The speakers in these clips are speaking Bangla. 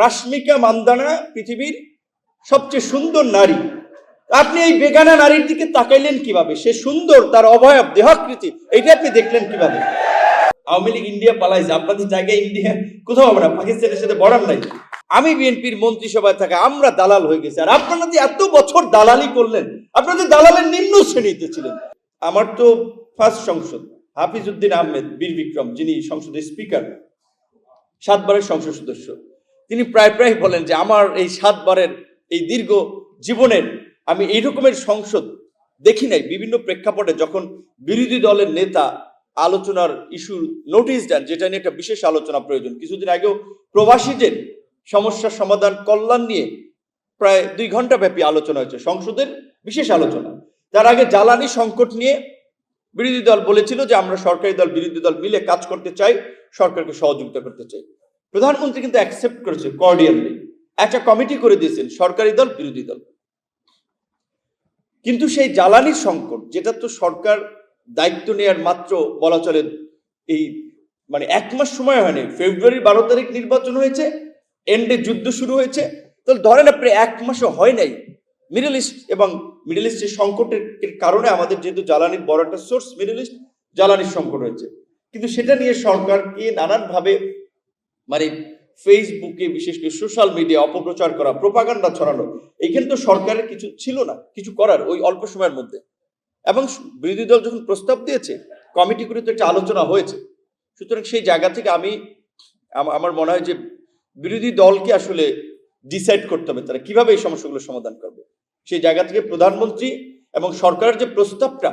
রাশ্মিকা মান্দানা পৃথিবীর সবচেয়ে সুন্দর নারী। আপনি এই বেগানা নারীর দিকে তাকাইলেন কিভাবে? সে সুন্দর, তার অবয়ব, দেহাকৃতি, এইটা আপনি দেখলেন কিভাবে? আওয়ামী লীগ ইন্ডিয়া পালাইছে, আপনাদের জায়গায় ইন্ডিয়া কোথাও হবে না, পাকিস্তানের সাথে বর্ডার নাই। আমি বিএনপির মন্ত্রিসভায় থাকা, আমরা দালাল হয়ে গেছি। আর আপনারা যে এত বছর দালালি করলেন, আপনাদের দালালের নিম্ন শ্রেণীতে ছিলেন। আমার তো ফার্স্ট সংসদ, হাফিজউদ্দিন আহমেদ বীর বিক্রম, যিনি সংসদের স্পিকার, 7 বারের সংসদ সদস্য, তিনি প্রায় বলেন যে আমার এই 7 বারের এই দীর্ঘ জীবনের আমি এই রকমের সংসদ দেখি নাই। বিভিন্ন প্রেক্ষাপটে যখন বিরোধী দলের নেতা আলোচনার ইস্যু নোটিশ দেন, যেটা নিয়ে একটা বিশেষ আলোচনা প্রয়োজন। কিছুদিন আগেও প্রবাসীদের সমস্যার সমাধান কল্যাণ নিয়ে প্রায় 2 ঘন্টা ব্যাপী আলোচনা হয়েছে, সংসদের বিশেষ আলোচনা। তার আগে জ্বালানি সংকট নিয়ে বিরোধী দল বলেছিল যে আমরা সরকারি দল বিরোধী দল মিলে কাজ করতে চাই, সরকারকে সহযোগিতা করতে চাই। প্রধানমন্ত্রী কিন্তু অ্যাকসেপ্ট করেছে কর্ডিয়ালি, একটা কমিটি করে দিয়েছেন সরকারি দল বিরোধী দল। কিন্তু সেই জ্বালানি সংকট, যেটা তো সরকার দায়িত্ব নেওয়ার মাত্র বলা চলে এই 1 মাস সময় হয়নি, ফেব্রুয়ারি 12 তারিখ নির্বাচন হয়েছে, এন্ডে যুদ্ধ শুরু হয়েছে, তাহলে ধরেন আপনি 1 মাসও হয় নাই। মিডল ইস্ট এবং মিডল ইস্টের সংকটের কারণে আমাদের যেহেতু জ্বালানির বড় একটা সোর্স মিডল ইস্ট, জ্বালানির সংকট হয়েছে। কিন্তু সেটা নিয়ে সরকারকে নানানভাবে ফেসবুকে, বিশেষ করে সোশ্যাল মিডিয়া অপপ্রচার করা, প্রোপাগান্ডা ছড়ানো, এইখানে তো সরকারের কিছু ছিল না, কিছু করার ওই অল্প সময়ের মধ্যে। এবং বিরোধী দল যখন প্রস্তাব দিয়েছে, কমিটি করে তো একটা আলোচনা হয়েছে। সুতরাং সেই জায়গা থেকে আমার মনে হয় যে বিরোধী দলকে আসলে ডিসাইড করতে হবে তারা কিভাবে এই সমস্যাগুলো সমাধান করবে। সেই জায়গা থেকে প্রধানমন্ত্রী এবং সরকারের যে প্রস্তাবটা,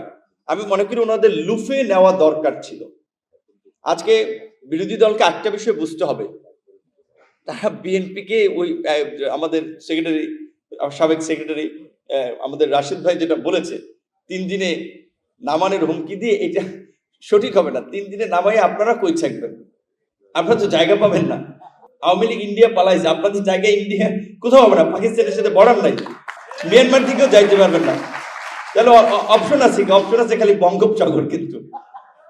আমি মনে করি ওনাদের লুফে নেওয়া দরকার ছিল। আজকে বিরোধী দলকে একটা বিষয় বুঝতে হবে, তারা বিএনপিকে ওই আমাদের সেক্রেটারি, সাবেক সেক্রেটারি আমাদের রাশিদ ভাই যেটা বলেছে, 3 দিনে নামানোর হুমকি দিয়ে, এটা সঠিক হবে না। 3 দিনে নামাই আপনারা কই থাকবেন? আপনারা তো জায়গা পাবেন না। আওয়ামী লীগ ইন্ডিয়া পালাইছে, আপনাদের জায়গায় ইন্ডিয়া কোথাও হবে না, পাকিস্তানের সাথে বর্ডার নাই, মিয়ানমার দিকেও যাইতে পারবেন না। তাহলে অপশন আছে খালি বঙ্গোপসাগর। কিন্তু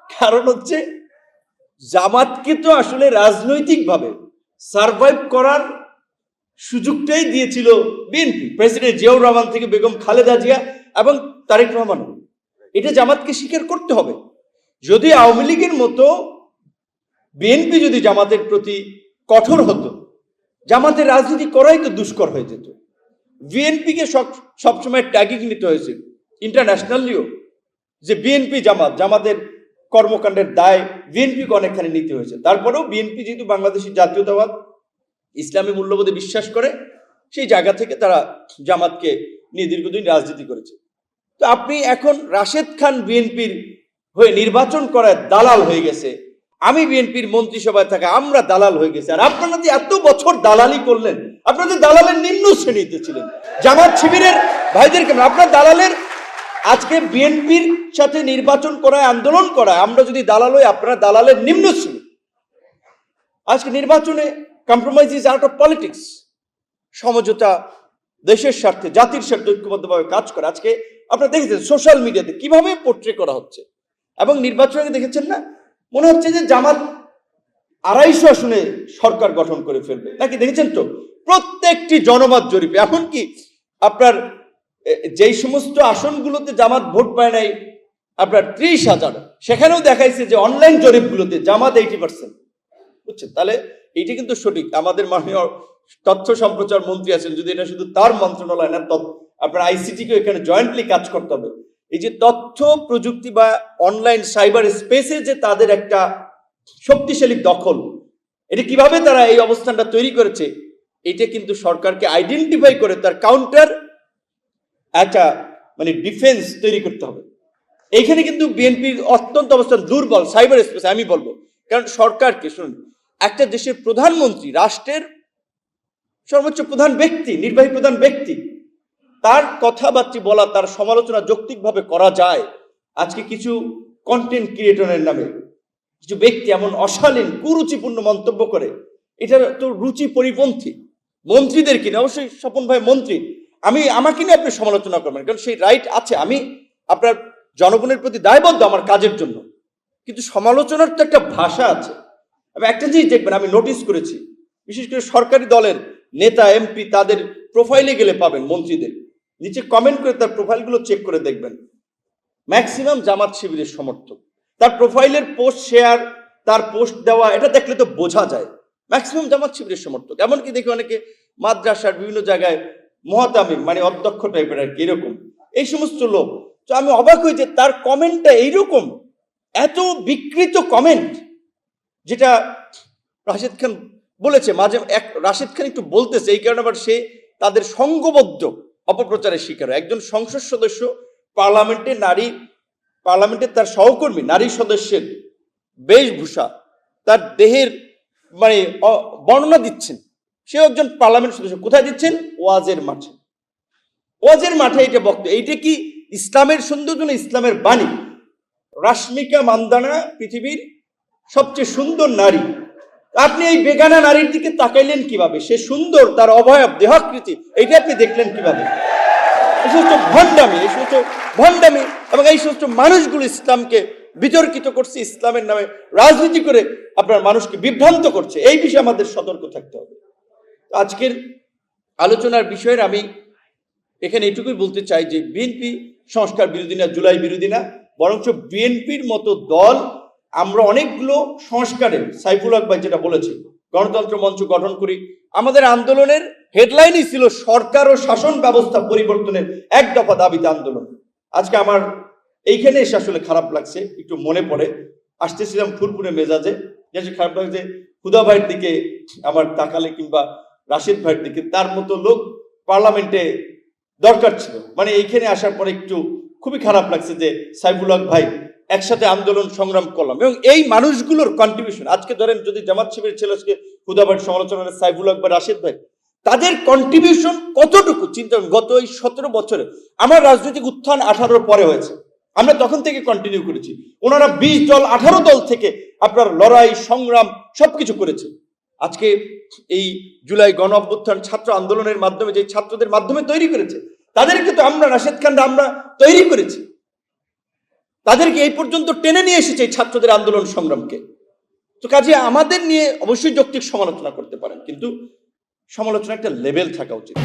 কারণ হচ্ছে জামাতকে তো আসলে রাজনৈতিকভাবে সার্ভাইভ করার সুযোগটাই দিয়েছিল বিএনপি, প্রেসিডেন্ট জিয়াউর রহমান থেকে বেগম খালেদা জিয়া এবং তারেক রহমান। এটা জামাতকে স্বীকার করতে হবে। যদি আওয়ামী লীগের মতো বিএনপি যদি জামাতের প্রতি কঠোর হতো, জামাতের রাজনীতি করাই তো দুষ্কর হয়ে যেত। বিএনপিকে সবসময় ট্যাগিং নিতে হয়েছে ইন্টারন্যাশনালিও, যে বিএনপি জামাতের কর্মকাণ্ডের দায় বিএনপিকে অনেকখানি নিতে হয়েছে। তারপরেও বিএনপি যেহেতু বাংলাদেশি জাতীয়তাবাদ, ইসলামী মূল্যবোধে বিশ্বাস করে, সেই জায়গা থেকে তারা জামাতকে নিয়ে দীর্ঘদিন রাজনীতি করেছে। তো আপনি এখন রাশেদ খান বিএনপির হয়ে নির্বাচন করায় দালাল হয়ে গেছে, আমি বিএনপির মন্ত্রিসভায় থাকা, আমরা দালাল হয়ে গেছে। আর আপনারা যে এত বছর দালালি করলেন, আপনাদের দালালের নিম্ন শ্রেণীতে ছিলেন। জামাত শিবিরের ভাইদেরকে আপনার দালালের, আজকে বিএনপির সাথে নির্বাচন করায়, আন্দোলন করায় আমরা যদি দালাল হই, আপনারা দালালের নিম্ন শ্রেণী। আজকে নির্বাচনে compromise is out of politics. সমঝোতা, দেশের স্বার্থে, জাতির স্বার্থে ঐক্যবদ্ধভাবে কাজ করে। আজকে আপনারা দেখেছেন সোশ্যাল মিডিয়াতে কিভাবে পোর্ট্রে করা হচ্ছে, এবং নির্বাচনে দেখেছেন না, মনে হচ্ছে যে জামাত 250 আসনে সরকার গঠন করে ফেলবে নাকি। দেখেছেন তো প্রত্যেকটি জনমত জরিপে, এমনকি আপনার যেই সমস্ত আসনগুলোতে জামাত ভোট পায় নাই আপনার 30,000, সেখানেও দেখাইছে যে অনলাইন জরিপগুলোতে জামাত 80%। বুঝছেন? তাহলে এইটা কিন্তু সঠিক। আমাদের মাননীয় তথ্য সম্প্রচার মন্ত্রী আছেন, যদি এটা শুধু তার মন্ত্রণালয় না, আপনার আইসিটিকেও এখানে জয়েন্টলি কাজ করতে হবে। এই যে তথ্য প্রযুক্তি বা অনলাইন সাইবার স্পেসে যে তাদের একটা শক্তিশালী দখল, এটা কিভাবে তারা এই অবস্থানটা তৈরি করেছে, এটা কিন্তু সরকারকে আইডেন্টিফাই করে তার কাউন্টার একটা ডিফেন্স তৈরি করতে হবে। এইখানে কিন্তু বিএনপির অত্যন্ত অবস্থান দুর্বল সাইবার স্পেসে, আমি বলবো। কারণ সরকারকে, শুনুন, একটা দেশের প্রধানমন্ত্রী, রাষ্ট্রের সর্বোচ্চ প্রধান ব্যক্তি, নির্বাহী প্রধান ব্যক্তি, তার কথাবার্তা বলা, তার সমালোচনা যৌক্তিকভাবে করা যায়। আজকে কিছু কন্টেন্ট ক্রিয়েটরের নামে কিছু ব্যক্তি এমন অশালীন, কুরুচিপূর্ণ মন্তব্য করে, এটা তো রুচি পরিপন্থী। মন্ত্রীদের কিনে, অবশ্যই স্বপন ভাই মন্ত্রী, আমাকে নিয়ে আপনি সমালোচনা করবেন, কারণ সেই রাইট আছে। আমি আপনার জনগণের প্রতি দায়বদ্ধ আমার কাজের জন্য, কিন্তু সমালোচনার তো একটা ভাষা আছে। আমি একটা জিনিস দেখবেন, আমি নোটিস করেছি, বিশেষ করে সরকারি দলের নেতা এমপি তাদের প্রোফাইলে গেলে পাবেন, মন্ত্রীদের নিচে কমেন্ট করে তার প্রোফাইলগুলো চেক করে দেখবেন, ম্যাক্সিমাম জামাত শিবিরের সমর্থক। তার প্রোফাইলের পোস্ট শেয়ার, তার পোস্ট দেওয়া, এটা দেখলে তো বোঝা যায় ম্যাক্সিমাম জামাত শিবিরের সমর্থক। এমনকি দেখি অনেকে মাদ্রাসার বিভিন্ন জায়গায় মহাতামিম মানে অধ্যক্ষ টাইপের আর কি, এরকম এই সমস্ত লোক। তো আমি অবাক হই যে তার কমেন্টটা এইরকম, এত বিকৃত কমেন্ট, যেটা রাশেদ খান বলেছে মাঝে রাশেদ খান একটু বলতেছে, এই কারণে আবার সে তাদের সংঘবদ্ধ অপপ্রচারের শিকার হয়। একজন সংসদ সদস্য পার্লামেন্টের তার সহকর্মী নারী সদস্যের বেশভূষা, তার দেহের মানে বর্ণনা দিচ্ছেন, সেও একজন পার্লামেন্ট সদস্য। কোথায় দিচ্ছেন? ওয়াজের মাঠে। ওয়াজের মাঠে এটা বক্তব্য। এইটা কি ইসলামের সৌন্দর্য না ইসলামের বাণী? রাশমিকা মান্দানা পৃথিবীর সবচেয়ে সুন্দর নারী, আপনি এই বেগানা নারীর দিকে তাকাইলেন কিভাবে? সে সুন্দর, তার অবয়ব, দেহাকৃতি, এইটা আপনি দেখলেন কিভাবে? এই সমস্ত ভণ্ডামি এবং এই সমস্ত মানুষগুলো ইসলামকে বিতর্কিত করছে, ইসলামের নামে রাজনীতি করে আপনার মানুষকে বিভ্রান্ত করছে। এই বিষয়ে আমাদের সতর্ক থাকতে হবে। আজকের আলোচনার বিষয়ের আমি এখানে এটুকুই বলতে চাই যে বিএনপি সংস্কার বিরোধী না, জুলাই বিরোধী না, বরঞ্চ বিএনপির মতো দল আমরা অনেকগুলো সংস্কারের, সাইফুল হক ভাই যেটা বলেছে, গণতন্ত্র মঞ্চ গঠন করি। আমাদের আন্দোলনের হেডলাইনই ছিল সরকার ও শাসন ব্যবস্থা পরিবর্তনের এক দফা দাবিতে আন্দোলন। আজকে আমার এইখানে এসে আসলে খারাপ লাগছে, একটু মনে পড়ে, আসতেছিলাম ফুরফুরে মেজাজে, যে খারাপ লাগছে হুদা ভাইয়ের দিকে আমার তাকালে, কিংবা রাশেদ ভাইয়ের দিকে। তার মতো লোক পার্লামেন্টে দরকার ছিল। মানে এইখানে আসার পরে একটু খুবই খারাপ লাগছে যে সাইফুল হক ভাই একসাথে আন্দোলন সংগ্রাম করলাম, এবং এই মানুষগুলোর কন্ট্রিবিউশন, আজকে ধরেন যদি জামাত শিবিরের ছেলে আজকে হুদা ভাইয়ের সমালোচনা সাইফুল হক বা রাশেদ ভাই, তাদের কন্ট্রিবিউশন কতটুকু চিন্তা। গত এই 17 বছরে আমার রাজনৈতিক উত্থান 18 পরে হয়েছে, আমরা তখন থেকে কন্টিনিউ করেছি। ওনারা 20 দল 18 দল থেকে আপনার লড়াই সংগ্রাম সবকিছু করেছে। আজকে এই জুলাই গণ অভ্যুত্থান ছাত্র আন্দোলনের মাধ্যমে, যে ছাত্রদের মাধ্যমে তৈরি করেছে, তাদেরকে তো আমরা রাশেদ খানরা আমরা তৈরি করেছি, তাদেরকে এই পর্যন্ত টেনে নিয়ে এসেছে এই ছাত্রদের আন্দোলন সংগ্রামকে। তো কাজে আমাদের নিয়ে অবশ্যই যৌক্তিক সমালোচনা করতে পারেন, কিন্তু সমালোচনা একটা লেভেল থাকা উচিত।